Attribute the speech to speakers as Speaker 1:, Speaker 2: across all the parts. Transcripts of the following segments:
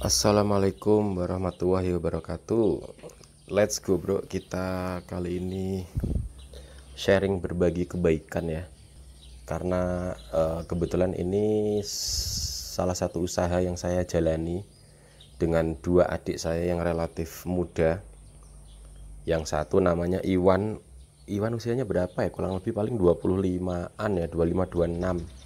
Speaker 1: Assalamualaikum warahmatullahi wabarakatuh. Let's go bro, kita kali ini sharing berbagi kebaikan ya. Karena kebetulan ini salah satu usaha yang saya jalani dengan dua adik saya yang relatif muda. Yang satu namanya Iwan. Iwan usianya berapa ya? Kurang lebih paling 25-an ya, 25-26.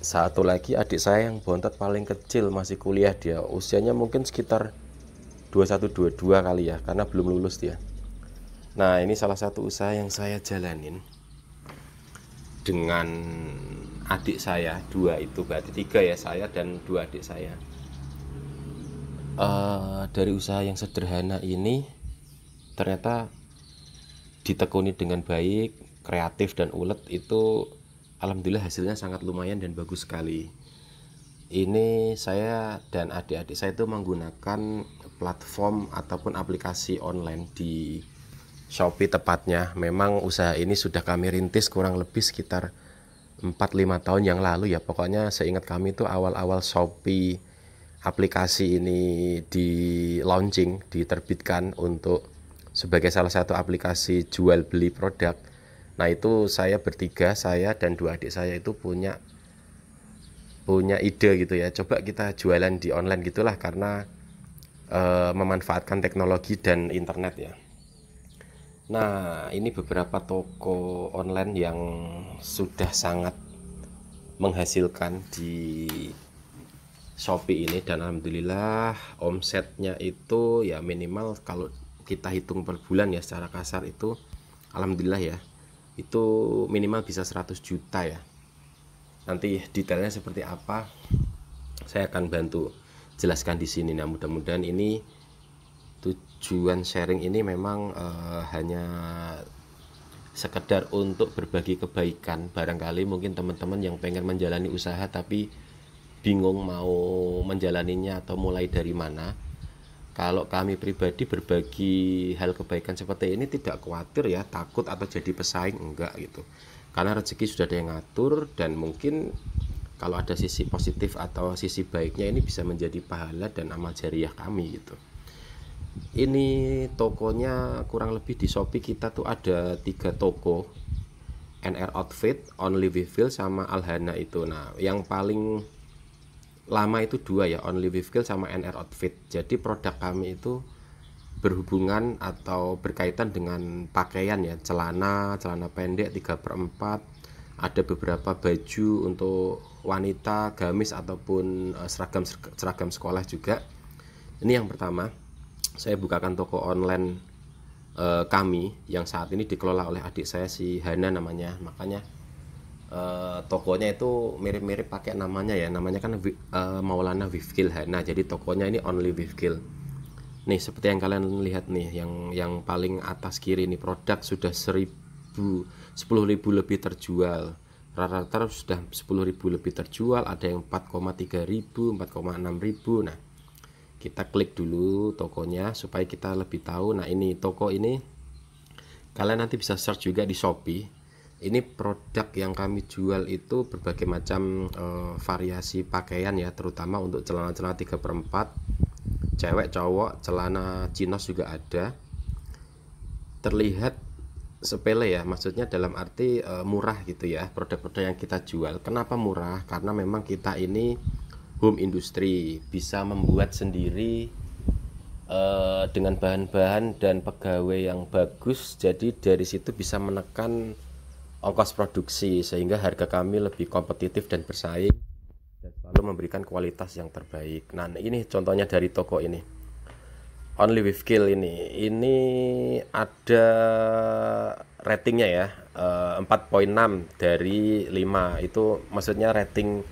Speaker 1: Satu lagi adik saya yang bontot paling kecil, masih kuliah dia, usianya mungkin sekitar 21-22 kali ya, karena belum lulus dia. Nah, ini salah satu usaha yang saya jalanin dengan adik saya dua, itu berarti tiga ya, saya dan dua adik saya. Dari usaha yang sederhana ini ternyata ditekuni dengan baik, kreatif dan ulet, itu alhamdulillah hasilnya sangat lumayan dan bagus sekali. Ini saya dan adik-adik saya itu menggunakan platform ataupun aplikasi online di Shopee tepatnya. Memang usaha ini sudah kami rintis kurang lebih sekitar 4-5 tahun yang lalu ya. Pokoknya seingat kami itu awal-awal Shopee aplikasi ini di launching, diterbitkan untuk sebagai salah satu aplikasi jual beli produk. Nah, itu saya bertiga, saya dan dua adik saya itu punya ide gitu ya, coba kita jualan di online gitulah, karena memanfaatkan teknologi dan internet ya. Nah, ini beberapa toko online yang sudah sangat menghasilkan di Shopee ini, dan alhamdulillah omsetnya itu ya minimal kalau kita hitung per bulan ya secara kasar itu alhamdulillah ya, itu minimal bisa 100 juta ya. Nanti detailnya seperti apa saya akan bantu jelaskan di sini. Nah, mudah-mudahan ini tujuan sharing ini memang hanya sekedar untuk berbagi kebaikan. Barangkali mungkin teman-teman yang pengen menjalani usaha tapi bingung mau menjalaninya atau mulai dari mana. Kalau kami pribadi berbagi hal kebaikan seperti ini tidak khawatir ya, takut atau jadi pesaing, enggak gitu. Karena rezeki sudah ada yang ngatur, dan mungkin kalau ada sisi positif atau sisi baiknya ini bisa menjadi pahala dan amal jariah kami gitu. Ini tokonya kurang lebih di Shopee kita tuh ada 3 toko. NR Outfit, Only With Feel sama Alhana itu. Nah, yang paling lama itu dua ya, Only With Feel sama NR Outfit. Jadi produk kami itu berhubungan atau berkaitan dengan pakaian ya, celana pendek 3/4, ada beberapa baju untuk wanita, gamis ataupun seragam sekolah juga. Ini yang pertama, saya bukakan toko online kami yang saat ini dikelola oleh adik saya si Hana namanya. Makanya tokonya itu mirip-mirip pakai namanya ya, namanya kan Maulana Wifkil Hana, jadi tokonya ini Only Wifkil. Nih, seperti yang kalian lihat nih, yang paling atas kiri nih, produk sudah 10.000 lebih terjual, rata-rata sudah 10.000 lebih terjual, ada yang 4,3 ribu, 4,6 ribu. Nah, kita klik dulu tokonya supaya kita lebih tahu. Nah, ini toko ini kalian nanti bisa search juga di Shopee. Ini produk yang kami jual itu berbagai macam variasi pakaian ya, terutama untuk celana-celana 3/4, cewek cowok, celana chinos juga ada. Terlihat sepele ya, maksudnya dalam arti murah gitu ya produk-produk yang kita jual. Kenapa murah? Karena memang kita ini home industry, bisa membuat sendiri dengan bahan-bahan dan pegawai yang bagus. Jadi dari situ bisa menekan ongkos produksi sehingga harga kami lebih kompetitif dan bersaing, dan selalu memberikan kualitas yang terbaik. Nah, ini contohnya dari toko ini, Only With Kill ini ada ratingnya ya, 4,6 dari 5. Itu maksudnya rating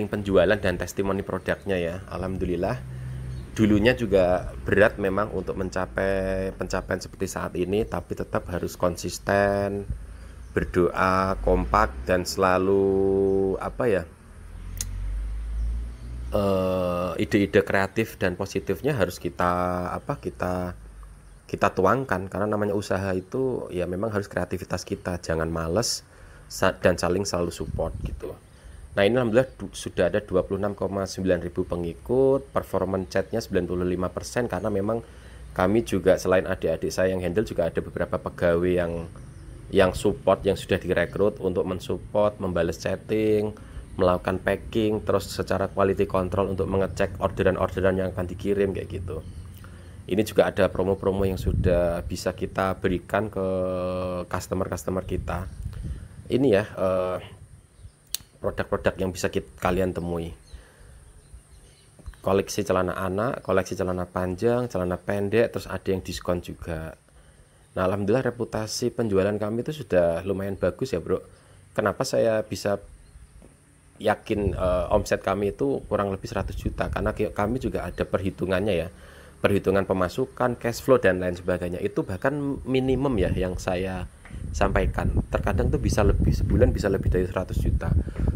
Speaker 1: penjualan dan testimoni produknya ya. Alhamdulillah, dulunya juga berat memang untuk mencapai pencapaian seperti saat ini, tapi tetap harus konsisten, berdoa, kompak, dan selalu ide-ide kreatif dan positifnya harus kita tuangkan, karena namanya usaha itu ya memang harus kreativitas kita, jangan males dan saling selalu support gitu. Nah ini alhamdulillah sudah ada 26,9 ribu pengikut, performance chatnya 95%, karena memang kami juga selain adik-adik saya yang handle, juga ada beberapa pegawai yang support, yang sudah direkrut untuk mensupport, membalas chatting, melakukan packing, terus secara quality control untuk mengecek orderan-orderan yang akan dikirim kayak gitu. Ini juga ada promo-promo yang sudah bisa kita berikan ke customer-customer kita. Ini ya produk-produk yang bisa kalian temui. Koleksi celana anak, koleksi celana panjang, celana pendek, terus ada yang diskon juga. Nah alhamdulillah reputasi penjualan kami itu sudah lumayan bagus ya bro. Kenapa saya bisa yakin omset kami itu kurang lebih 100 juta? Karena kami juga ada perhitungannya ya, perhitungan pemasukan, cash flow dan lain sebagainya. Itu bahkan minimum ya yang saya sampaikan. Terkadang tuh bisa lebih, sebulan bisa lebih dari 100 juta,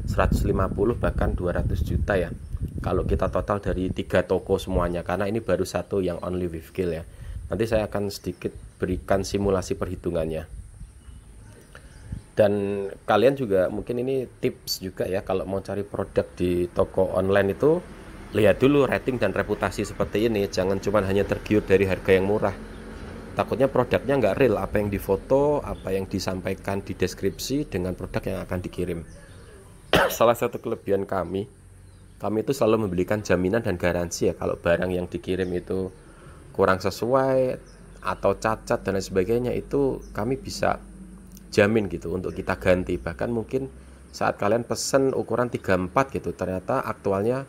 Speaker 1: 150 bahkan 200 juta ya, kalau kita total dari 3 toko semuanya. Karena ini baru satu yang only Wifkil ya. Nanti saya akan sedikit berikan simulasi perhitungannya. Dan kalian juga mungkin ini tips juga ya, kalau mau cari produk di toko online itu lihat dulu rating dan reputasi seperti ini. Jangan cuma hanya tergiur dari harga yang murah, takutnya produknya nggak real, apa yang difoto, apa yang disampaikan di deskripsi dengan produk yang akan dikirim. Salah satu kelebihan kami itu selalu memberikan jaminan dan garansi ya, kalau barang yang dikirim itu kurang sesuai atau cacat dan lain sebagainya, itu kami bisa jamin gitu untuk kita ganti. Bahkan mungkin saat kalian pesen ukuran 34 gitu, ternyata aktualnya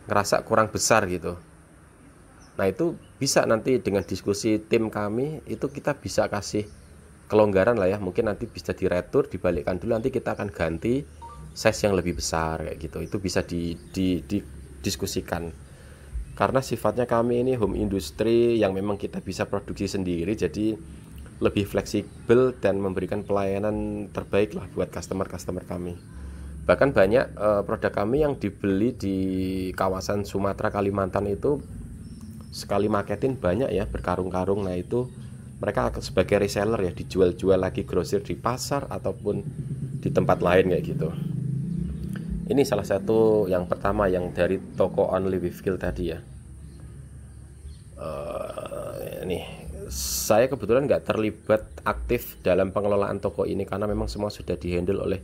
Speaker 1: ngerasa kurang besar gitu. Nah itu bisa nanti dengan diskusi tim kami, itu kita bisa kasih kelonggaran lah ya. Mungkin nanti bisa diretur, dibalikkan dulu, nanti kita akan ganti size yang lebih besar kayak gitu. Itu bisa didiskusikan. Karena sifatnya kami ini home industry yang memang kita bisa produksi sendiri, jadi lebih fleksibel dan memberikan pelayanan terbaik lah buat customer-customer kami. Bahkan banyak produk kami yang dibeli di kawasan Sumatera, Kalimantan itu sekali marketin banyak ya, berkarung-karung. Nah itu mereka sebagai reseller ya, dijual-jual lagi grosir di pasar ataupun di tempat lain kayak gitu. Ini salah satu yang pertama yang dari toko only Wifkil tadi ya. Nih saya kebetulan nggak terlibat aktif dalam pengelolaan toko ini, karena memang semua sudah dihandle oleh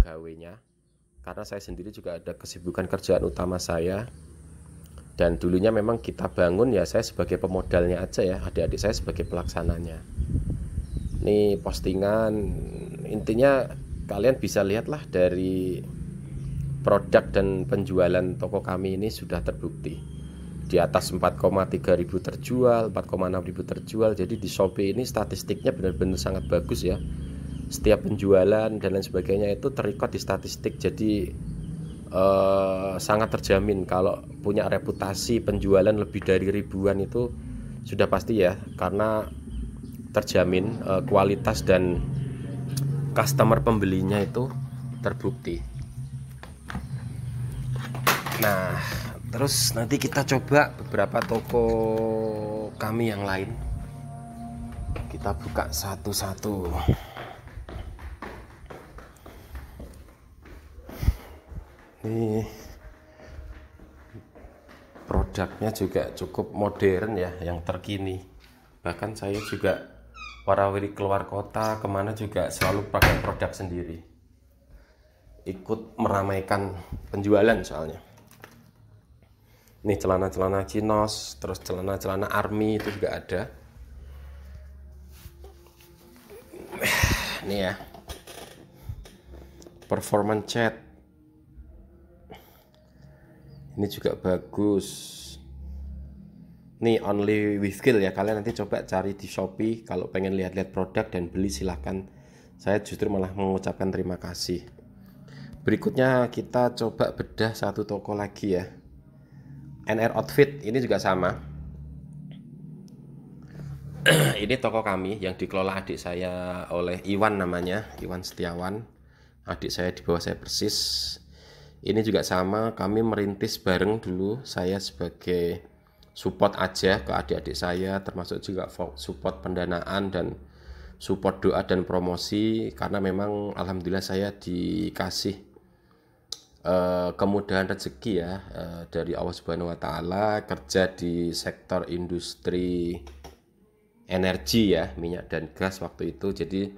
Speaker 1: pegawainya. Karena saya sendiri juga ada kesibukan kerjaan utama saya, dan dulunya memang kita bangun ya, saya sebagai pemodalnya aja ya, adik-adik saya sebagai pelaksananya. Ini postingan, intinya kalian bisa lihatlah dari produk dan penjualan toko kami ini sudah terbukti di atas 4,3 ribu terjual, 4,6 ribu terjual. Jadi di Shopee ini statistiknya benar-benar sangat bagus ya. Setiap penjualan dan lain sebagainya itu terrecord di statistik. Jadi sangat terjamin kalau punya reputasi penjualan lebih dari ribuan itu sudah pasti ya, karena terjamin kualitas dan customer pembelinya itu terbukti. Nah terus nanti kita coba beberapa toko kami yang lain, kita buka satu-satu. Ini produknya juga cukup modern ya, yang terkini. Bahkan saya juga warawiri keluar kota kemana juga selalu pakai produk sendiri, ikut meramaikan penjualan soalnya. Ini celana-celana chinos, terus celana-celana army itu juga ada. Ini ya, performance chat ini juga bagus. Nih only Wifkil ya, kalian nanti coba cari di Shopee kalau pengen lihat-lihat produk dan beli, silahkan. Saya justru malah mengucapkan terima kasih. Berikutnya kita coba bedah satu toko lagi ya, NR Outfit. Ini juga sama. Ini toko kami yang dikelola adik saya oleh Iwan, namanya Iwan Setiawan. Adik saya di bawah saya persis. Ini juga sama, kami merintis bareng dulu. Saya sebagai support aja ke adik-adik saya, termasuk juga support pendanaan dan support doa dan promosi. Karena memang alhamdulillah saya dikasih kemudahan rezeki ya, dari Allah Subhanahu wa taala, kerja di sektor industri energi ya, minyak dan gas waktu itu. Jadi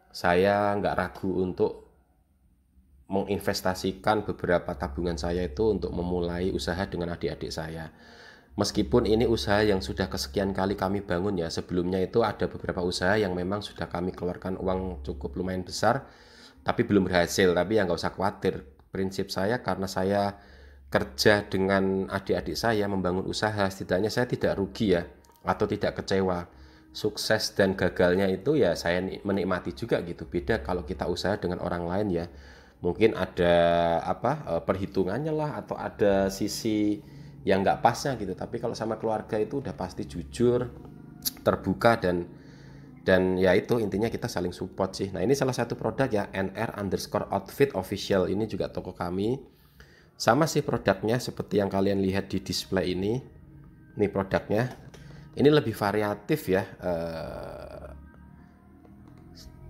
Speaker 1: saya nggak ragu untuk menginvestasikan beberapa tabungan saya itu untuk memulai usaha dengan adik-adik saya. Meskipun ini usaha yang sudah kesekian kali kami bangun ya, sebelumnya itu ada beberapa usaha yang memang sudah kami keluarkan uang cukup lumayan besar, tapi belum berhasil. Tapi ya nggak usah khawatir. Prinsip saya, karena saya kerja dengan adik-adik saya membangun usaha, setidaknya saya tidak rugi ya, atau tidak kecewa. Sukses dan gagalnya itu ya saya menikmati juga gitu. Beda kalau kita usaha dengan orang lain ya, mungkin ada perhitungannya lah, atau ada sisi yang nggak pasnya gitu. Tapi kalau sama keluarga itu udah pasti jujur, terbuka, dan ya itu intinya kita saling support sih. Nah ini salah satu produk ya, NR_outfit official, ini juga toko kami. Sama sih produknya seperti yang kalian lihat di display ini. Ini produknya, ini lebih variatif ya,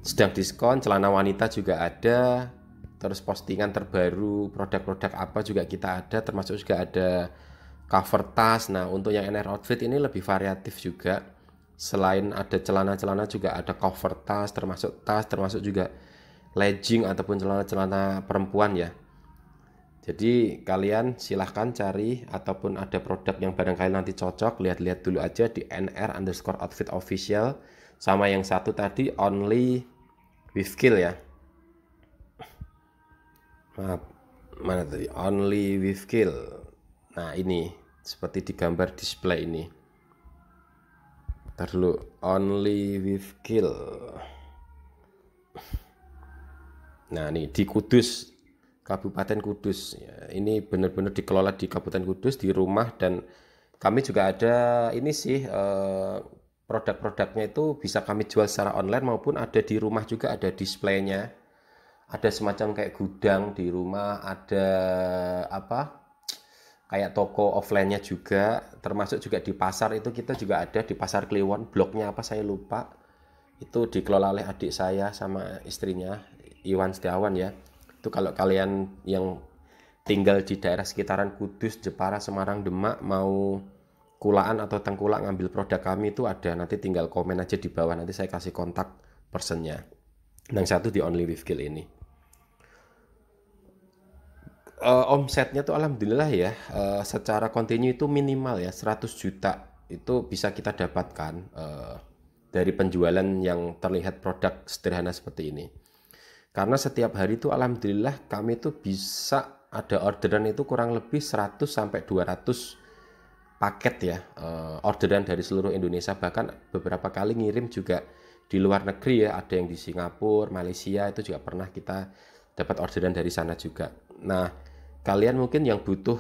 Speaker 1: sedang diskon, celana wanita juga ada, terus postingan terbaru produk-produk apa juga kita ada, termasuk juga ada cover tas. Nah untuk yang NR outfit ini lebih variatif juga, selain ada celana-celana juga ada cover tas, termasuk juga legging ataupun celana-celana perempuan ya. Jadi kalian silahkan cari, ataupun ada produk yang barangkali nanti cocok, lihat-lihat dulu aja di NR_outfit official. Sama yang satu tadi, Only with Kill ya. Maaf, mana tadi? Only with Kill. Nah ini seperti di gambar display ini. Ntar dulu, Only with Kill. Nah ini di Kudus, Kabupaten Kudus ya, ini benar-benar dikelola di Kabupaten Kudus, di rumah. Dan kami juga ada ini sih, produk-produknya itu bisa kami jual secara online maupun ada di rumah juga, ada displaynya, ada semacam kayak gudang di rumah, ada kayak toko offline-nya juga, termasuk juga di pasar. Itu kita juga ada di Pasar Kliwon, bloknya apa saya lupa, itu dikelola oleh adik saya sama istrinya, Iwan Setiawan ya. Itu kalau kalian yang tinggal di daerah sekitaran Kudus, Jepara, Semarang, Demak, mau kulaan atau tengkulak ngambil produk kami itu ada, nanti tinggal komen aja di bawah, nanti saya kasih kontak personnya. Yang satu di Only with Kill ini. Omsetnya tuh alhamdulillah ya, secara kontinu itu minimal ya 100 juta itu bisa kita dapatkan, dari penjualan yang terlihat produk sederhana seperti ini. Karena setiap hari itu alhamdulillah kami tuh bisa ada orderan itu kurang lebih 100 sampai 200 paket ya, orderan dari seluruh Indonesia. Bahkan beberapa kali ngirim juga di luar negeri ya, ada yang di Singapura, Malaysia, itu juga pernah kita dapat orderan dari sana juga. Nah kalian mungkin yang butuh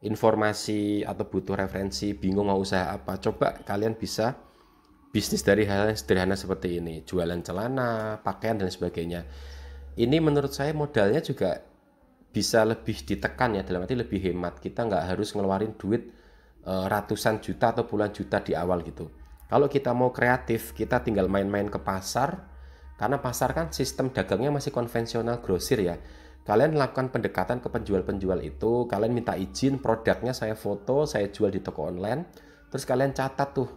Speaker 1: informasi atau butuh referensi, bingung mau usaha apa, coba kalian bisa bisnis dari hal yang sederhana seperti ini, jualan celana, pakaian dan sebagainya. Ini menurut saya modalnya juga bisa lebih ditekan ya, dalam arti lebih hemat. Kita nggak harus ngeluarin duit ratusan juta atau puluhan juta di awal gitu. Kalau kita mau kreatif, kita tinggal main-main ke pasar, karena pasar kan sistem dagangnya masih konvensional grosir ya. Kalian lakukan pendekatan ke penjual-penjual itu, kalian minta izin produknya saya foto, saya jual di toko online, terus kalian catat tuh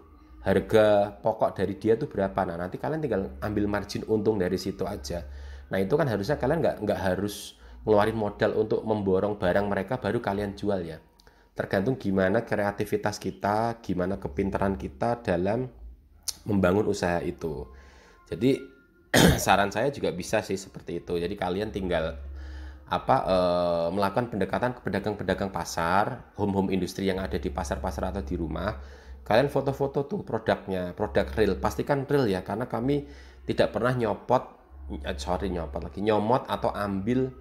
Speaker 1: harga pokok dari dia tuh berapa. Nah nanti kalian tinggal ambil margin untung dari situ aja. Nah itu kan harusnya kalian nggak harus ngeluarin modal untuk memborong barang mereka baru kalian jual ya. Tergantung gimana kreativitas kita, gimana kepintaran kita dalam membangun usaha itu. Jadi saran saya juga bisa sih seperti itu. Jadi kalian tinggal melakukan pendekatan ke pedagang-pedagang pasar, home industri yang ada di pasar-pasar atau di rumah. Kalian foto-foto tuh produknya, produk real, pastikan real ya, karena kami tidak pernah nyomot atau ambil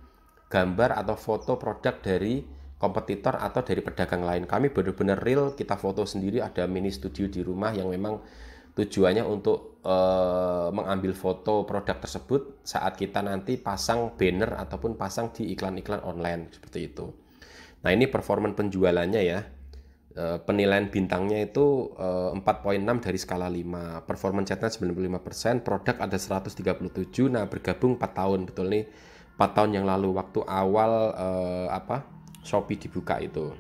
Speaker 1: gambar atau foto produk dari kompetitor atau dari pedagang lain. Kami benar-benar real, kita foto sendiri, ada mini studio di rumah yang memang tujuannya untuk mengambil foto produk tersebut saat kita nanti pasang banner ataupun pasang di iklan-iklan online seperti itu. Nah ini performa penjualannya ya, penilaian bintangnya itu 4,6 dari skala 5, performance chatnya 95%, produk ada 137. Nah bergabung 4 tahun, betul nih 4 tahun yang lalu waktu awal Shopee dibuka itu,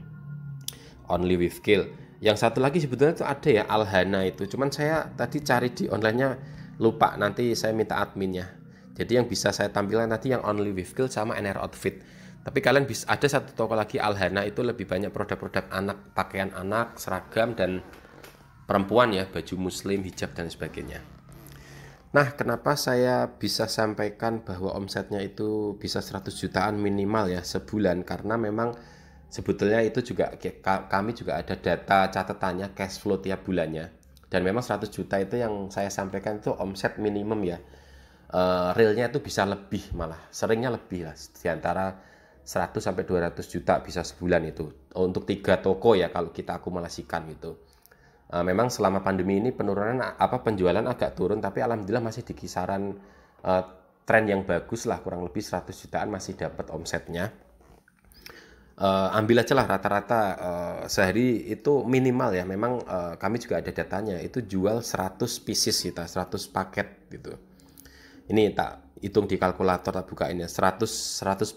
Speaker 1: Only with Kill. Yang satu lagi sebetulnya itu ada ya, Alhana itu, cuman saya tadi cari di online-nya lupa, nanti saya minta adminnya. Jadi yang bisa saya tampilkan tadi yang Only with Kill sama NR Outfit. Tapi kalian bisa, ada satu toko lagi Alhana, itu lebih banyak produk-produk anak, pakaian anak, seragam, dan perempuan ya, baju muslim, hijab dan sebagainya. Nah, kenapa saya bisa sampaikan bahwa omsetnya itu bisa 100 jutaan minimal ya sebulan? Karena memang sebetulnya itu juga kami juga ada data catatannya cash flow tiap bulannya. Dan memang 100 juta itu yang saya sampaikan itu omset minimum ya. Realnya itu bisa lebih, malah seringnya lebih lah, di antara 100 sampai 200 juta bisa sebulan itu. Untuk 3 toko ya kalau kita akumulasikan gitu. Memang selama pandemi ini penjualan agak turun, tapi alhamdulillah masih di kisaran tren yang bagus lah, kurang lebih 100 jutaan masih dapat omsetnya. Ambil aja lah rata-rata sehari itu minimal ya, memang kami juga ada datanya, itu jual 100 pieces kita, 100 paket gitu. Ini tak hitung di kalkulator, tak buka ini 100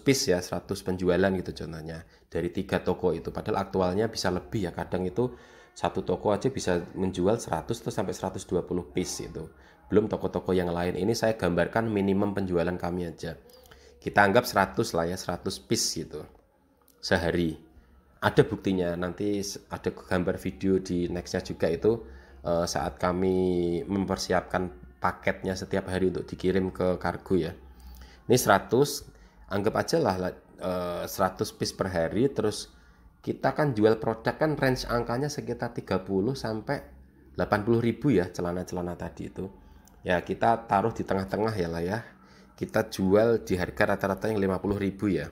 Speaker 1: piece ya, 100 penjualan gitu contohnya dari 3 toko itu. Padahal aktualnya bisa lebih ya, kadang itu satu toko aja bisa menjual 100 tuh sampai 120 piece itu. Belum toko-toko yang lain. Ini saya gambarkan minimum penjualan kami aja. Kita anggap 100 lah ya, 100 piece gitu sehari. Ada buktinya, nanti ada gambar video di nextnya juga itu saat kami mempersiapkan paketnya setiap hari untuk dikirim ke kargo ya. Ini 100, anggap aja lah 100 piece per hari, terus kita kan jual produk kan range angkanya sekitar 30 sampai 80 ribu ya, celana-celana tadi itu. Ya kita taruh di tengah-tengah ya lah ya. Kita jual di harga rata-rata yang 50 ribu ya.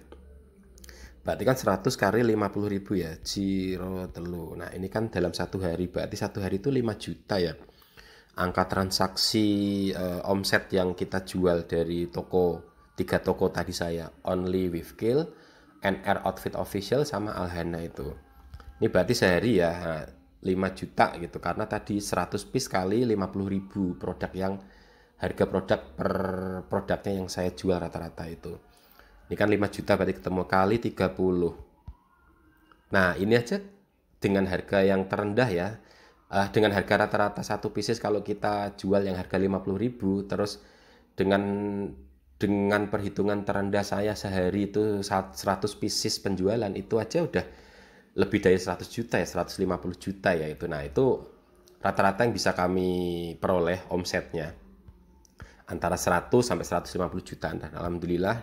Speaker 1: Berarti kan 100 kali 50 ribu ya, Ciro telu. Nah ini kan dalam satu hari, berarti satu hari itu 5 juta ya. Angka transaksi omset yang kita jual dari toko, 3 toko tadi saya, Only with Kill, NR Outfit Official, sama Alhana itu. Ini berarti sehari ya 5 juta gitu, karena tadi 100 piece kali 50 ribu produk, yang harga produk per produknya yang saya jual rata-rata itu. Ini kan 5 juta berarti ketemu kali 30. Nah ini aja dengan harga yang terendah ya, dengan harga rata-rata satu pieces kalau kita jual yang harga 50 ribu, terus dengan perhitungan terendah saya sehari itu 100 pieces penjualan, itu aja udah lebih dari 100 juta ya, 150 juta ya itu. Nah itu rata-rata yang bisa kami peroleh omsetnya antara 100 sampai 150 jutaan. Dan alhamdulillah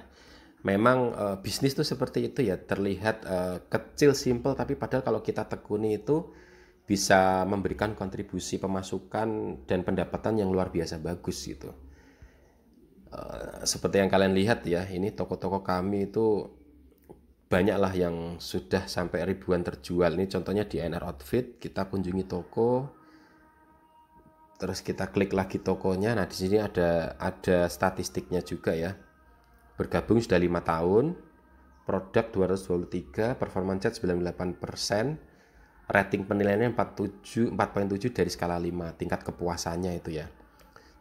Speaker 1: memang bisnis tuh seperti itu ya, terlihat kecil, simple, tapi padahal kalau kita tekuni itu bisa memberikan kontribusi pemasukan dan pendapatan yang luar biasa bagus gitu. Seperti yang kalian lihat ya, ini toko-toko kami itu banyaklah yang sudah sampai ribuan terjual. Ini contohnya di NR Outfit, kita kunjungi toko, terus kita klik lagi tokonya. Nah di sini ada statistiknya juga ya. Bergabung sudah 5 tahun, produk 223, performance rate 98%, rating penilaiannya 4.7 dari skala 5, tingkat kepuasannya itu ya.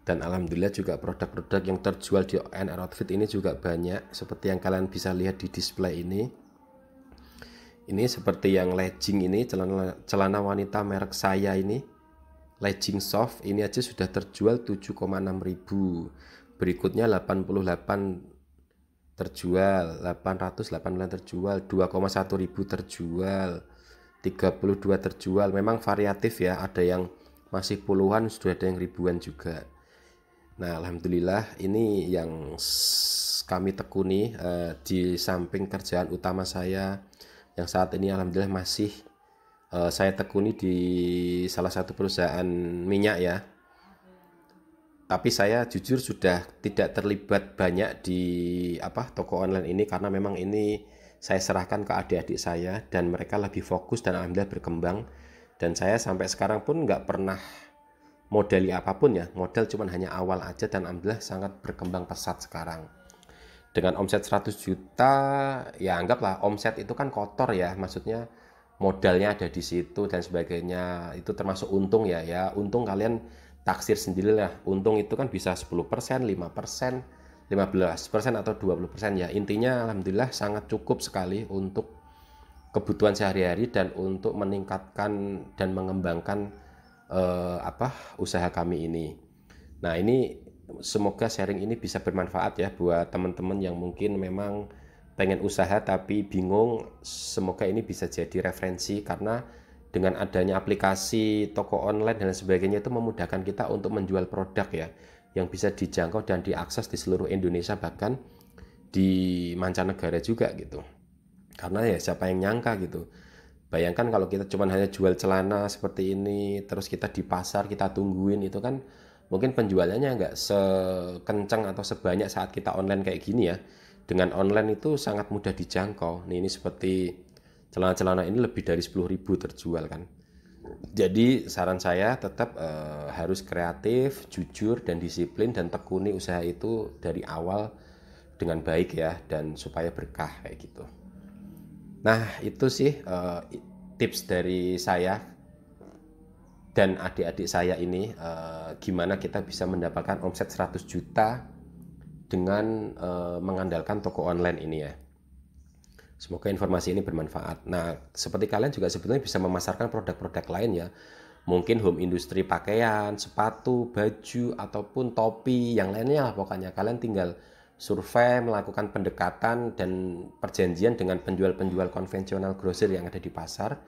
Speaker 1: Dan alhamdulillah juga produk-produk yang terjual di NR Outfit ini juga banyak, seperti yang kalian bisa lihat di display ini. Ini seperti yang legging ini, celana wanita merek saya ini, legging soft, ini aja sudah terjual 7,6 ribu. Berikutnya 88 terjual, 889 terjual, 2,1 ribu terjual, 32 terjual. Memang variatif ya, ada yang masih puluhan, sudah ada yang ribuan juga. Nah alhamdulillah ini yang kami tekuni di samping kerjaan utama saya yang saat ini alhamdulillah masih saya tekuni di salah satu perusahaan minyak ya. Tapi saya jujur sudah tidak terlibat banyak di toko online ini, karena memang ini saya serahkan ke adik-adik saya dan mereka lebih fokus dan alhamdulillah berkembang. Dan saya sampai sekarang pun nggak pernah modeli apapun ya, model cuman hanya awal aja, dan alhamdulillah sangat berkembang pesat sekarang. Dengan omset 100 juta, ya anggaplah omset itu kan kotor ya, maksudnya modalnya ada di situ dan sebagainya, itu termasuk untung ya. Ya untung kalian taksir sendiri lah, untung itu kan bisa 10%, 5%, 15% atau 20% ya. Intinya alhamdulillah sangat cukup sekali untuk kebutuhan sehari-hari dan untuk meningkatkan dan mengembangkan usaha kami ini. Nah, ini semoga sharing ini bisa bermanfaat ya buat teman-teman yang mungkin memang pengen usaha tapi bingung. Semoga ini bisa jadi referensi, karena dengan adanya aplikasi toko online dan sebagainya itu memudahkan kita untuk menjual produk ya, yang bisa dijangkau dan diakses di seluruh Indonesia, bahkan di mancanegara juga gitu. Karena ya siapa yang nyangka gitu. Bayangkan kalau kita cuma hanya jual celana seperti ini, terus kita di pasar kita tungguin, itu kan mungkin penjualannya nggak sekencang atau sebanyak saat kita online kayak gini ya. Dengan online itu sangat mudah dijangkau. Nih, ini seperti celana-celana ini lebih dari 10.000 terjual kan. Jadi saran saya tetap harus kreatif, jujur dan disiplin, dan tekuni usaha itu dari awal dengan baik ya, dan supaya berkah kayak gitu. Nah, itu sih tips dari saya dan adik-adik saya ini, gimana kita bisa mendapatkan omset 100 juta dengan mengandalkan toko online ini ya. Semoga informasi ini bermanfaat. Nah, seperti kalian juga sebetulnya bisa memasarkan produk-produk lain ya. Mungkin home industry pakaian, sepatu, baju, ataupun topi, yang lainnya lah pokoknya. Kalian tinggal survei, melakukan pendekatan dan perjanjian dengan penjual-penjual konvensional grosir yang ada di pasar.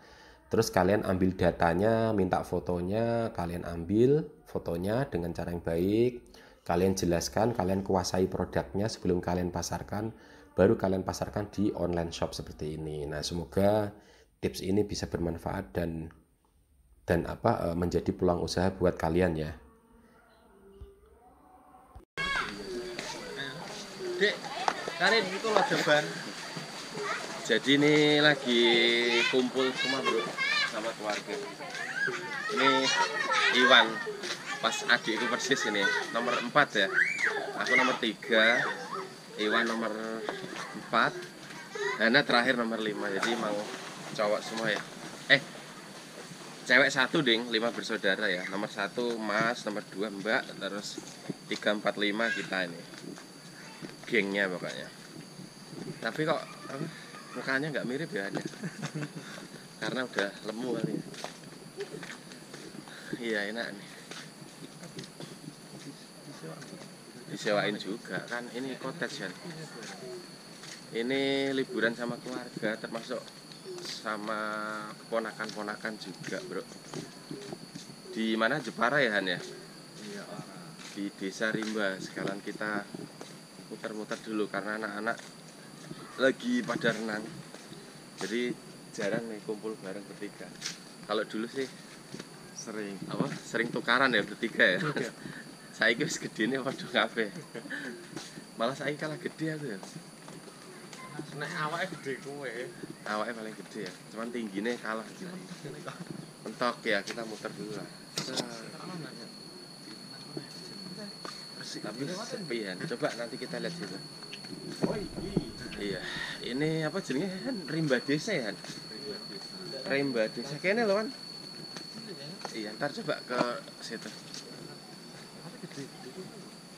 Speaker 1: Terus kalian ambil datanya, minta fotonya, kalian ambil fotonya dengan cara yang baik. Kalian jelaskan, kalian kuasai produknya sebelum kalian pasarkan, baru kalian pasarkan di online shop seperti ini. Nah, semoga tips ini bisa bermanfaat dan menjadi peluang usaha buat kalian ya.
Speaker 2: Dek, karin itu loh jaban. Jadi ini lagi kumpul semua bro, sama keluarga. Ini Iwan, pas adikku persis ini, nomor 4 ya. Aku nomor 3, Iwan nomor 4, Hana terakhir nomor 5. Jadi mau cowok semua ya. Cewek 1 ding, 5 bersaudara ya. Nomor 1 Mas, nomor 2 Mbak, terus 3, 4, 5 kita ini. Gengnya pokoknya. Tapi kok mukanya nggak mirip ya Hana? Karena udah lemu kali ya. Iya enak nih. Disewain juga kan, ini cottage kan. Ini liburan sama keluarga, termasuk sama ponakan-ponakan juga bro. Di mana, Jepara ya Han ya? Iya, di Desa Rimba. Sekarang kita muter-muter dulu karena anak-anak lagi pada renang. Jadi jarang nih kumpul bareng bertiga. Kalau dulu sih sering tukaran ya bertiga ya. Saya wis gedene padha kabeh. Malah saya kalah gede aku ya. Nek awake gede kowe. Awake paling gede ya. Cuman tingginya kalah. Mentok ya, kita muter dulu lah. Tapi sepi ya. Coba nanti kita lihat situ. Iya, ini apa jenenge kan, Rimba Desa ya. Rimba Desa kene lho kan. Iya, ntar coba ke situ.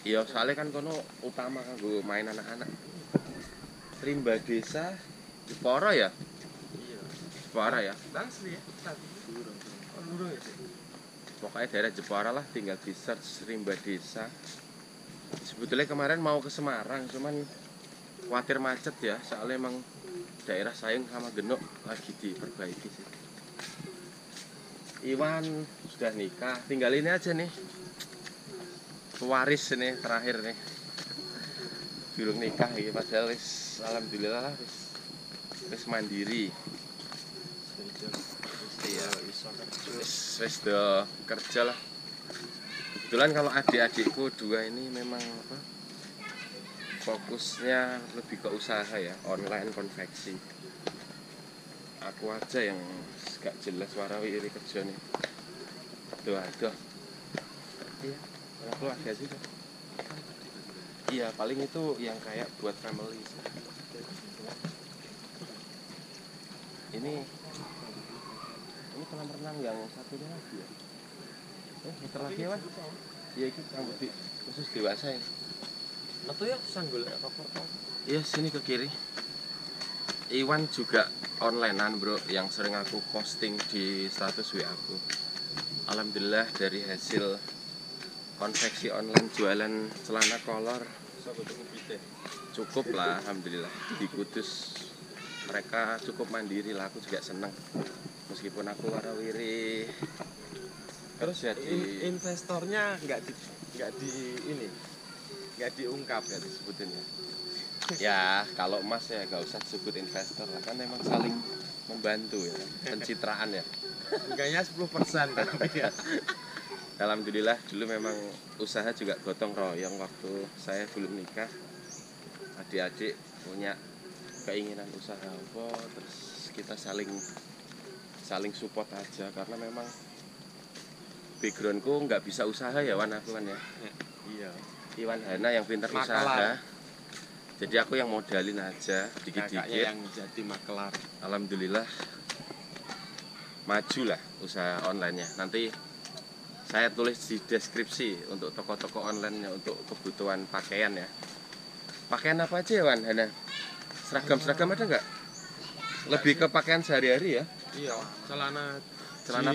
Speaker 2: Iya, soalnya kan kono utama kanggo main anak-anak. Rimba Desa Jepara ya? Iya. Jepara ya? Langsung ya. Pokoknya daerah Jepara lah, tinggal di search Rimba Desa. Sebetulnya kemarin mau ke Semarang, cuman khawatir macet ya, soalnya emang daerah Sayung sama Genuk lagi diperbaiki sih. Iwan sudah nikah, tinggal ini aja nih, pewaris ini terakhir nih, belum nikah ya, padahal alhamdulillah lah wis mandiri. Iya, wis do kerja lah. Kebetulan kalau adik-adikku 2 ini memang apa, fokusnya lebih ke usaha ya, online konveksi. Aku aja yang gak jelas warawi iri kerja nih. Aduh. Iya, anak keluarga juga. Iya, paling itu yang kayak buat family. Ini kolam renang yang satunya lagi ya. Muter lagi ya, Mas? Iya, itu rambut khusus dewasa ya.
Speaker 3: Metu ya sanggul apa?
Speaker 2: Iya, sini ke kiri. Iwan juga onlinean bro, yang sering aku posting di status WA aku. Alhamdulillah dari hasil konveksi online jualan celana kolor cukup lah, alhamdulillah. Di Kudus mereka cukup mandiri lah, aku juga seneng. Meskipun aku warawiri.
Speaker 3: Terus
Speaker 2: jadi
Speaker 3: investornya nggak diungkap
Speaker 2: nggak disebutin ya. Ya kalau emas ya gak usah disebut investor lah, kan memang saling membantu ya, pencitraan ya.
Speaker 3: Harganya 10% kan ya.
Speaker 2: Alhamdulillah dulu memang usaha juga gotong royong waktu saya belum nikah. Adik-adik punya keinginan usaha apa, terus kita saling support aja, karena memang backgroundku nggak bisa usaha ya Wan, aku kan ya.
Speaker 3: Iya.
Speaker 2: Iwan Hana yang pintar usaha. Jadi aku yang modalin aja dikit-dikit.
Speaker 3: Yang jadi makelar.
Speaker 2: Alhamdulillah majulah usaha online-nya. Nanti saya tulis di deskripsi untuk toko-toko online-nya untuk kebutuhan pakaian ya. Pakaian apa aja ya Wan Hana? Seragam ada nggak? Lebih ke pakaian sehari-hari ya?
Speaker 3: Iya, celana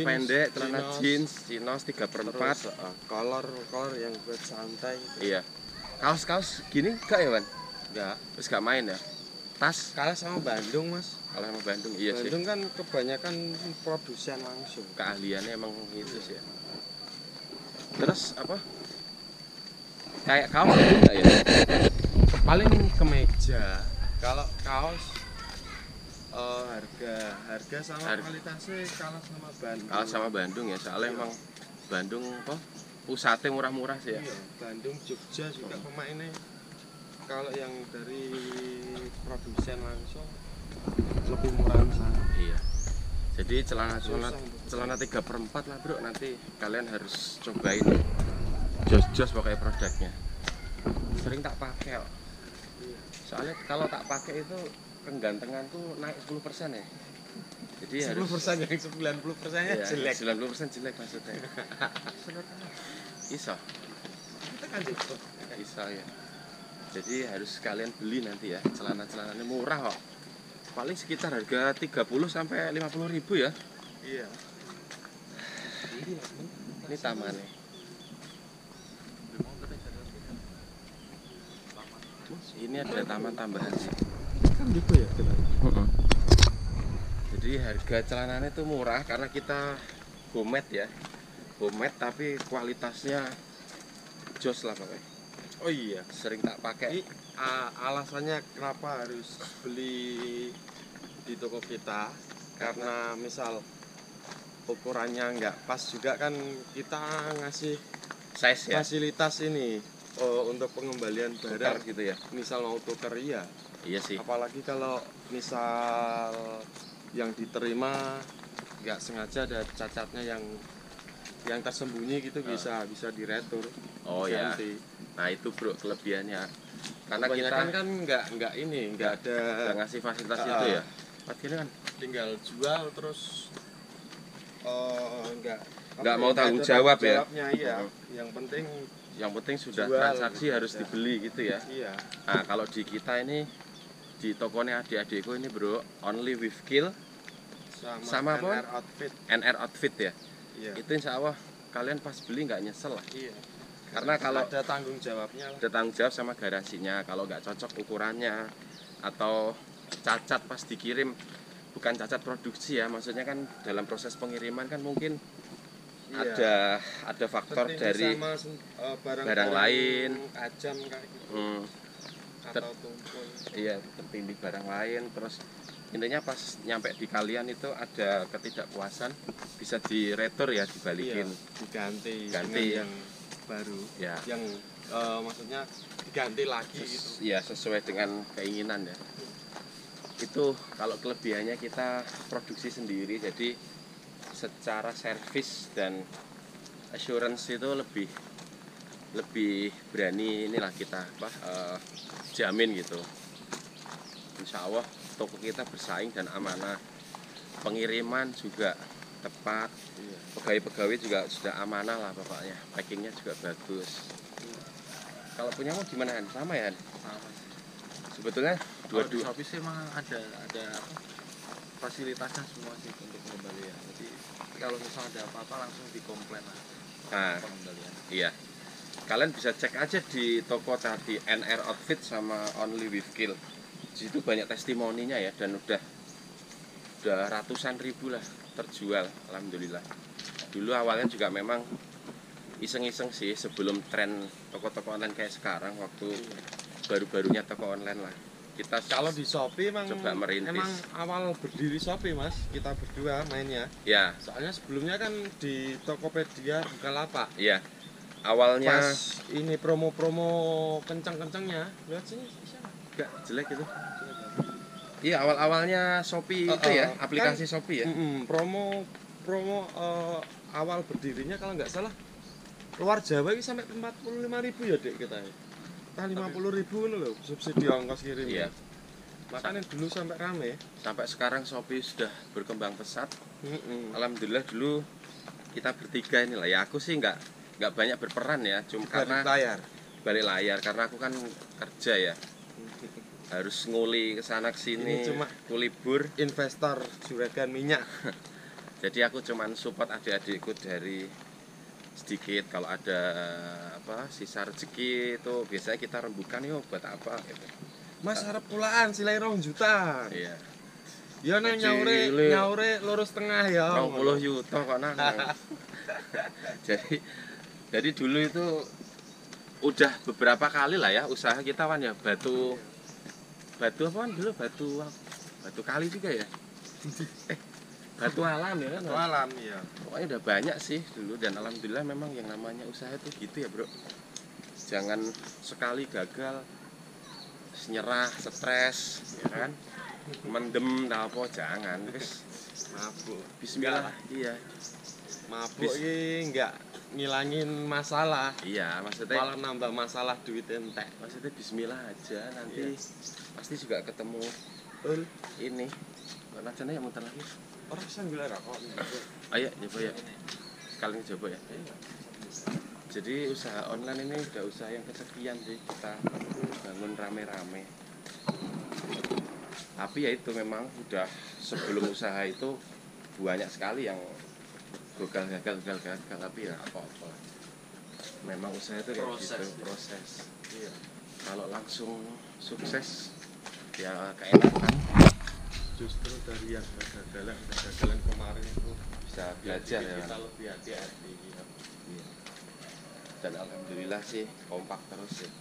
Speaker 2: Pendek, celana jeans, chinos 3/4.
Speaker 3: Kolor yang buat santai.
Speaker 2: Iya. Kaos-kaos gini enggak ya Wan?
Speaker 3: Enggak.
Speaker 2: Terus gak main ya? Tas?
Speaker 3: Kalah sama Bandung mas.
Speaker 2: Kalau sama Bandung iya sih.
Speaker 3: Bandung kan kebanyakan produsen langsung.
Speaker 2: Keahliannya emang itu sih ya. Terus apa? Kayak kaos ada enggak ya?
Speaker 3: Paling kemeja. Kalau kaos harga sama kualitasnya kalah sama Bandung.
Speaker 2: Kalah sama Bandung ya, soalnya emang Bandung apa? Pusatnya murah-murah sih ya.
Speaker 3: Iya, Bandung, Jogja juga pemainnya. Kalau yang dari produsen langsung lebih murah sana.
Speaker 2: Iya. Jadi celana 3/4 lah bro, nanti kalian harus cobain. Jos pakai produknya. Sering tak pakai kok. Soalnya kalau tak pakai itu kegantenganku naik 10% ya. Jadi
Speaker 3: 10% yang 90%-nya
Speaker 2: iya,
Speaker 3: jelek.
Speaker 2: 90% jelek maksudnya. Iso.
Speaker 3: Kita kan gitu.
Speaker 2: Iso ya. Jadi harus kalian beli nanti ya, celana-celananya murah kok. Paling sekitar harga 30 sampai 50 ribu ya.
Speaker 3: Iya.
Speaker 2: Ini tamannya. Ini ada taman tambahan sih.
Speaker 3: Kan gitu ya kita.
Speaker 2: Jadi harga celananya itu murah karena kita homemade ya. Homemade tapi kualitasnya jos lah pokoknya.
Speaker 3: Oh iya,
Speaker 2: Sering tak pakai.
Speaker 3: alasannya kenapa harus beli di toko kita karena misal ukurannya nggak pas juga kan kita ngasih
Speaker 2: Size ya.
Speaker 3: fasilitas ini untuk pengembalian
Speaker 2: Tukar
Speaker 3: barang
Speaker 2: gitu ya.
Speaker 3: misal mau tuker ya.
Speaker 2: Iya sih.
Speaker 3: Apalagi kalau misal yang diterima nggak sengaja ada cacatnya yang tersembunyi gitu bisa diretur.
Speaker 2: Oh ya.
Speaker 3: ganti.
Speaker 2: Nah itu bro kelebihannya. Karena kita
Speaker 3: Kebanyakan kan nggak ada
Speaker 2: udah ngasih fasilitas itu ya. Akhirnya kan
Speaker 3: tinggal jual terus
Speaker 2: nggak mau tanggung jawab ya.
Speaker 3: jawabnya, iya. Yang penting
Speaker 2: sudah
Speaker 3: jual,
Speaker 2: transaksi
Speaker 3: gitu.
Speaker 2: harus dibeli gitu ya.
Speaker 3: Iya.
Speaker 2: Nah kalau di kita ini di tokonya adik-adikku ini bro, only with kill sama apa?
Speaker 3: NR outfit.
Speaker 2: NR outfit ya.
Speaker 3: Iya.
Speaker 2: Itu insya Allah kalian pas beli nggak nyesel lah.
Speaker 3: Iya.
Speaker 2: Karena kalau
Speaker 3: ada tanggung jawabnya lah.
Speaker 2: ada tanggung jawab sama garasinya, kalau nggak cocok ukurannya atau cacat pas dikirim, bukan cacat produksi ya, maksudnya kan dalam proses pengiriman kan mungkin
Speaker 3: Iya.
Speaker 2: ada faktor
Speaker 3: Seperti
Speaker 2: dari
Speaker 3: sama,
Speaker 2: barang lain.
Speaker 3: tajam kayak gitu atau tumpul.
Speaker 2: Iya tertindih barang lain, terus intinya pas nyampe di kalian itu ada ketidakpuasan, bisa diretur ya, dibalikin.
Speaker 3: Iya, diganti
Speaker 2: Ganti.
Speaker 3: dengan yang baru
Speaker 2: Ya.
Speaker 3: yang maksudnya diganti lagi gitu.
Speaker 2: Ya sesuai dengan keinginan ya. Itu kalau kelebihannya kita produksi sendiri, jadi secara servis dan assurance itu lebih berani inilah kita jamin gitu. Insya Allah toko kita bersaing dan amanah, pengiriman juga tepat, pegawai-pegawai juga sudah amanah lah pokoknya, packingnya juga bagus. Kalau punyamu gimana Han? Sama ya Han?
Speaker 4: Sama sih.
Speaker 2: Sebetulnya
Speaker 4: Kalau di
Speaker 2: dua-dua.
Speaker 4: Shopee sih emang ada apa, fasilitasnya semua sih untuk pengembalian. Jadi kalau misal ada apa-apa langsung dikomplain lah
Speaker 2: Nah,
Speaker 4: pengembalian.
Speaker 2: iya. Kalian bisa cek aja di toko tadi NR Outfit sama Only with Kill. Di situ banyak testimoninya ya dan udah ratusan ribu lah terjual, alhamdulillah. Dulu awalnya juga memang iseng-iseng sih sebelum tren toko-toko online kayak sekarang, waktu baru-barunya toko online lah. Kita
Speaker 3: Kalau di Shopee emang
Speaker 2: coba merintis.
Speaker 3: emang awal berdiri Shopee Mas, kita berdua mainnya.
Speaker 2: Ya,
Speaker 3: Soalnya sebelumnya kan di Tokopedia Bukalapak.
Speaker 2: iya. Awalnya
Speaker 3: Pas ini promo-promo kencang-kencangnya, lihat sini.
Speaker 2: enggak jelek itu. Iya, awal-awalnya Shopee itu ya, aplikasi Shopee ya.
Speaker 3: Promo awal berdirinya kalau nggak salah luar Jawa ini sampai 45.000 ya Dek kita. Kita 50.000 loh subsidi ongkos kirim.
Speaker 2: Iya.
Speaker 3: Makanya dulu sampai rame.
Speaker 2: Sampai sekarang Shopee sudah berkembang pesat. Alhamdulillah dulu kita bertiga inilah ya, aku sih nggak banyak berperan ya, cuma karena balik layar karena aku kan kerja ya, harus nguli kesana kesini,
Speaker 3: Ini cuma
Speaker 2: kulibur.
Speaker 3: investor juragan minyak.
Speaker 2: Jadi aku cuman support adik-adikku dari sedikit, kalau ada apa sisa rezeki itu biasanya kita rembukan yuk buat apa gitu.
Speaker 3: Mas harap pulaan silai 2 juta.
Speaker 2: Iya.
Speaker 3: Ya nang
Speaker 2: Cilik.
Speaker 3: nyaure lurus tengah ya.
Speaker 2: 20 juta kok nang. jadi dulu itu udah beberapa kali lah ya usaha kita kan ya, batu apa kan dulu, batu kali juga ya. Batu alam ya kan.
Speaker 3: Jualan ya.
Speaker 2: Pokoknya udah banyak sih dulu, dan alhamdulillah memang yang namanya usaha itu gitu ya bro. Jangan sekali gagal nyerah, stres ya kan, mendem apa, jangan. Terus
Speaker 3: Mabuk.
Speaker 2: bismillah. Iya.
Speaker 3: Mabuk ini enggak ngilangin masalah.
Speaker 2: Iya, maksudnya
Speaker 3: Malah nambah masalah duit entek.
Speaker 2: maksudnya bismillah aja, nanti pasti juga ketemu ini. Mana aja yang muter lagi.
Speaker 3: Orang sambil rokok.
Speaker 2: Ayo coba ya, sekalian coba ya. Jadi usaha online ini udah usaha yang kesekian sih kita bangun rame-rame. Tapi ya itu memang udah sebelum usaha itu banyak sekali yang gagal, tapi ya apa-apa. Memang usaha itu kayak gitu, proses.
Speaker 3: Iya.
Speaker 2: Kalau langsung sukses ya keenakan,
Speaker 3: Justru dari yang kegagalan kemarin itu
Speaker 2: bisa belajar ya.
Speaker 3: kita lebih hati-hati.
Speaker 2: Iya. Dan alhamdulillah sih kompak terus sih.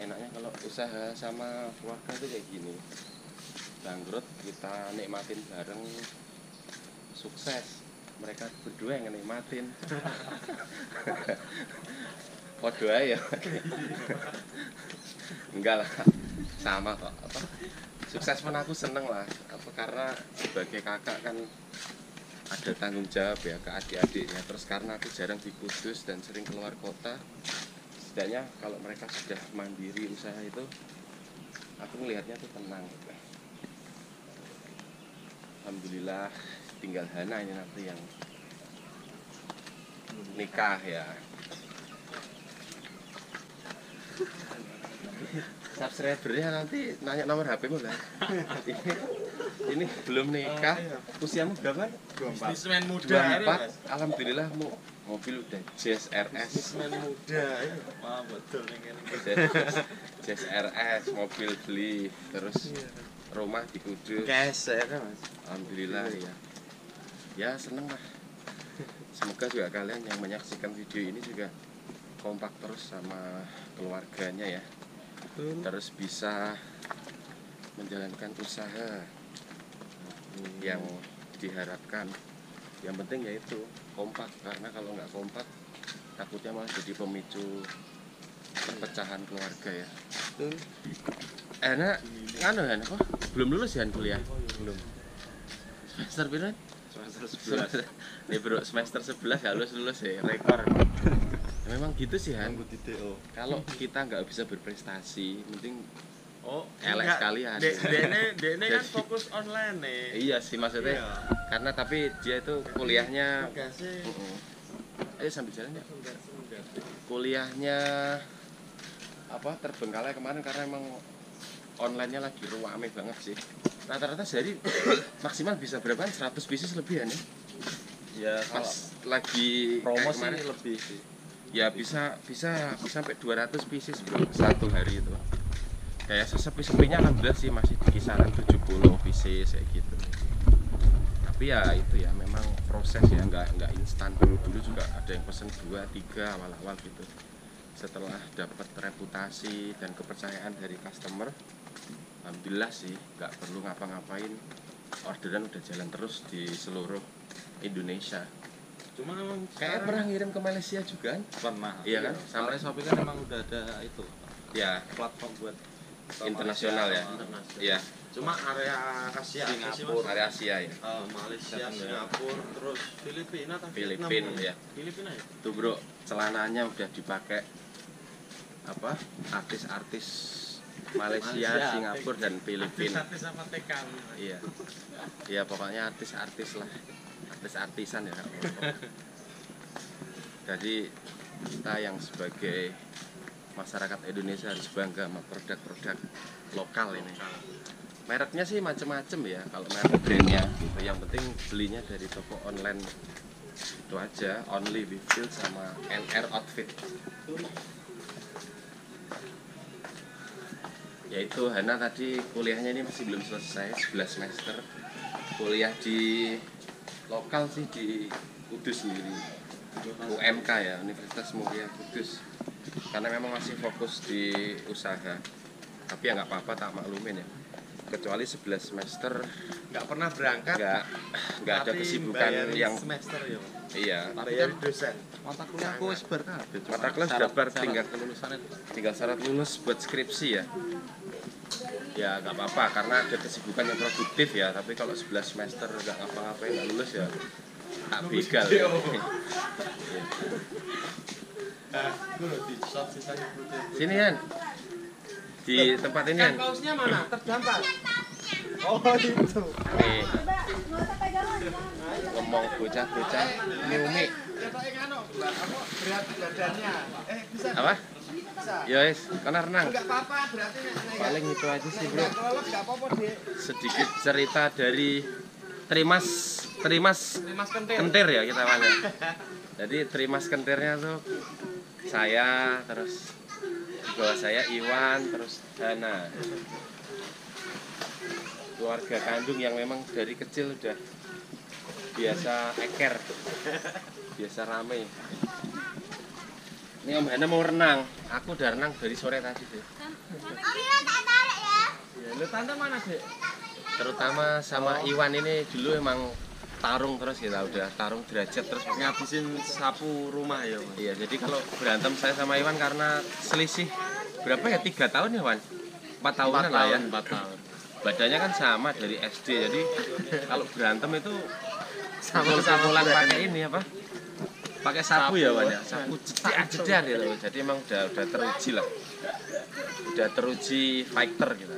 Speaker 2: Enaknya kalau usaha sama keluarga itu kayak gini, bangkrut kita nikmatin bareng, sukses mereka berdua yang nikmatin. Podo aja ya. Enggak lah, sama kok. Apa, sukses pun aku seneng lah, apa, karena sebagai kakak kan ada tanggung jawab ya ke adik-adiknya. Terus karena aku jarang di Kudus dan sering keluar kota, setidaknya kalau mereka sudah mandiri usaha itu, aku melihatnya tuh tenang gitu. Alhamdulillah, tinggal Hana ini nanti yang nikah ya. Subscribernya nanti nanya nomor HP-mu lah. Ini belum nikah, usiamu berapa?
Speaker 3: 24. Bisnismen muda.
Speaker 2: 24. Alhamdulillah mobil udah Jazz RS.
Speaker 3: Bisnismen muda. Wah, betul nih.
Speaker 2: Jazz RS, mobil beli, terus rumah di Kudus.
Speaker 3: Geser Mas.
Speaker 2: Alhamdulillah ya. Ya seneng lah. Semoga juga kalian yang menyaksikan video ini juga kompak terus sama keluarganya ya. Terus bisa menjalankan usaha yang diharapkan. Yang penting yaitu kompak, karena kalau nggak kompak takutnya malah jadi pemicu perpecahan keluarga ya. Enak nganu kan apa? Belum lulus ya kuliah? Belum. Semester berapa? Semester 11. Nih bro, semester 11 gak lulus ya, rekor. Memang gitu sih Han. Kalau kita nggak bisa berprestasi, mending elek sekalian.
Speaker 3: Dene kan fokus online nih.
Speaker 2: Iya sih maksudnya.
Speaker 3: Iya.
Speaker 2: Karena tapi dia itu kuliahnya.
Speaker 3: Tugasnya
Speaker 2: Ayo sambil jalan ya. Kuliahnya terbengkalai kemarin karena emang online-nya lagi ruame banget sih. Rata-rata sehari maksimal bisa berapa? 100 pieces lebihan ya.
Speaker 4: Ya
Speaker 2: Pas
Speaker 4: kalau
Speaker 2: lagi
Speaker 4: promo
Speaker 2: kayak
Speaker 4: sih
Speaker 2: kemarin,
Speaker 4: lebih sih.
Speaker 2: ya bisa sampai 200 pieces bro satu hari itu. Kayak sesepi-sepinya alhamdulillah sih masih di kisaran 70 pieces kayak gitu. Tapi ya itu ya memang proses ya, nggak instan. Dulu juga ada yang pesen 2, 3 awal-awal gitu. Setelah dapat reputasi dan kepercayaan dari customer, alhamdulillah sih nggak perlu ngapa-ngapain, orderan udah jalan terus di seluruh Indonesia.
Speaker 3: Cuma emang
Speaker 2: Kayak pernah ngirim ke Malaysia juga kan?
Speaker 4: Pernah.
Speaker 2: Iya kan?
Speaker 4: Sampai Shopee kan emang udah ada itu
Speaker 2: Ya,
Speaker 4: platform buat
Speaker 2: internasional ya.
Speaker 3: internasional.
Speaker 2: Iya,
Speaker 3: Cuma area Asia sih, Mas.
Speaker 2: area Asia ya.
Speaker 3: Malaysia, Singapura, terus Filipina atau Vietnam.
Speaker 2: Filipina ya.
Speaker 3: Filipina ya.
Speaker 2: Tuh bro, celananya udah dipakai artis-artis Malaysia, Singapura dan Filipina.
Speaker 3: Artis apa TK?
Speaker 2: Iya. Iya pokoknya artis-artis lah. Artis-artisan ya. Jadi kita yang sebagai masyarakat Indonesia harus bangga sama produk-produk lokal ini. Mereknya sih macem-macem ya, kalau merek brandnya gitu. Yang penting belinya dari toko online itu aja, Only with Feel sama NR Outfit. Yaitu Hana tadi kuliahnya ini masih belum selesai, 11 semester. Kuliah di lokal sih di Kudus sendiri, UMK ya, Universitas Mulia Kudus. Karena memang masih fokus di usaha. Tapi ya nggak apa-apa, tak maklumin ya. Kecuali 11 semester
Speaker 3: Nggak pernah berangkat.
Speaker 2: nggak ada kesibukan yang
Speaker 3: semester ya.
Speaker 2: iya.
Speaker 3: Bayar dosen.
Speaker 4: mata kuliahku wis bar kabeh.
Speaker 2: Mata kuliah sudah bar, tinggal
Speaker 4: kelulusan itu.
Speaker 2: syarat lulus buat skripsi ya. Ya nggak apa-apa karena ada kesibukan yang produktif ya. Tapi kalau 11 semester nggak ngapa-ngapain nggak lulus ya tak begal ya. Sini kan di tempat ini kan.
Speaker 3: Kaosnya mana? Terdampar. Oh itu.
Speaker 2: Nih ngomong bocah-bocah ini Umi
Speaker 3: Berat badannya. Bisa.
Speaker 2: apa?
Speaker 3: Bisa.
Speaker 2: Ya wis, karena renang.
Speaker 3: Enggak apa-apa, berarti nek
Speaker 2: Paling itu aja sih bro.
Speaker 3: kalau enggak apa-apa, Dek.
Speaker 2: Sedikit cerita dari Trimas
Speaker 3: Mas kentir.
Speaker 2: Kentir ya kita panggil. Jadi Trimas Kentirnya tuh saya, terus di bawah saya Iwan, terus Hana. Keluarga kandung yang memang dari kecil udah biasa eker, biasa rame. Ini Om Hana mau renang, aku udah renang dari sore tadi deh.
Speaker 3: Ya, lu tante mana, Dek?
Speaker 2: Terutama sama Iwan ini dulu emang tarung terus kita udah tarung derajat terus
Speaker 3: Ngabisin sapu rumah ya, Mas.
Speaker 2: iya jadi kalau berantem saya sama Iwan karena selisih berapa ya 3 tahun ya Wan 4 tahunan lah ya
Speaker 4: 4 tahun.
Speaker 2: badannya kan sama dari SD jadi kalau berantem itu sama-sama pakai ini apa pakai sapu ya Wan ya sapu jedar gitu jadi emang udah teruji lah udah teruji fighter gitu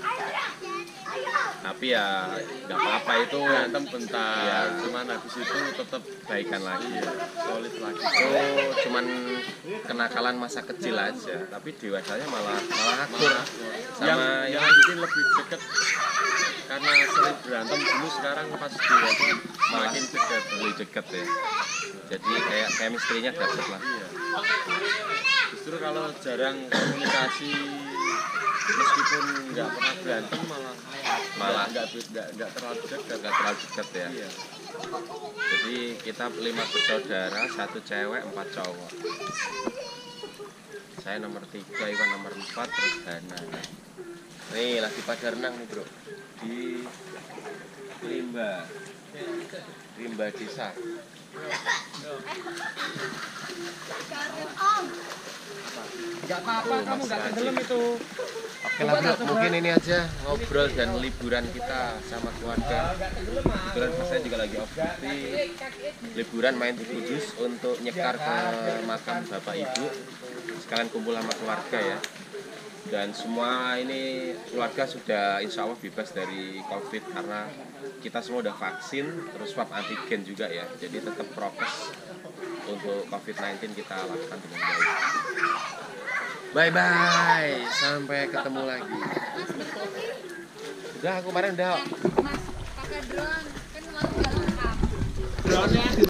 Speaker 2: tapi ya nggak apa-apa itu
Speaker 4: Berantem bentar,
Speaker 2: ya,
Speaker 4: cuman habis itu tetap
Speaker 2: baikan lagi ya.
Speaker 4: solid lagi.
Speaker 2: Itu cuman kenakalan masa kecil aja tapi dewasanya malah akur sama
Speaker 4: yang bikin lebih deket karena sering berantem dulu, sekarang pas dewasa makin dekat.
Speaker 2: lebih deket ya jadi kayak chemistry-nya dapet lah
Speaker 4: Iya. Justru kalau jarang komunikasi meskipun nggak pernah berantem malah nggak terlalu dekat.
Speaker 2: nggak terlalu deket ya
Speaker 4: Iya.
Speaker 2: jadi kita 5 bersaudara 1 cewek 4 cowok saya nomor 3 Iwan nomor 4 terus Hana nih lagi pada renang nih bro di Rimba Desa
Speaker 3: Enggak apa-apa,
Speaker 2: Tuh,
Speaker 3: kamu
Speaker 2: Mas
Speaker 3: enggak
Speaker 2: Raji.
Speaker 3: tenggelam itu.
Speaker 2: Oke lah bro, mungkin ini aja ngobrol dan liburan kita sama keluarga. Kebetulan saya juga lagi off duty, liburan main di Kudus untuk nyekar ke makam bapak ibu, sekalian kumpul sama keluarga ya. Dan semua ini keluarga sudah insya Allah bebas dari COVID karena kita semua udah vaksin, terus swab antigen juga ya. Jadi tetap prokes untuk COVID-19 kita lakukan dengan baik. Bye bye, sampai ketemu lagi. Udah, aku kemarin udah.
Speaker 5: Mas, pakai drone kan kemarin udah lengkap.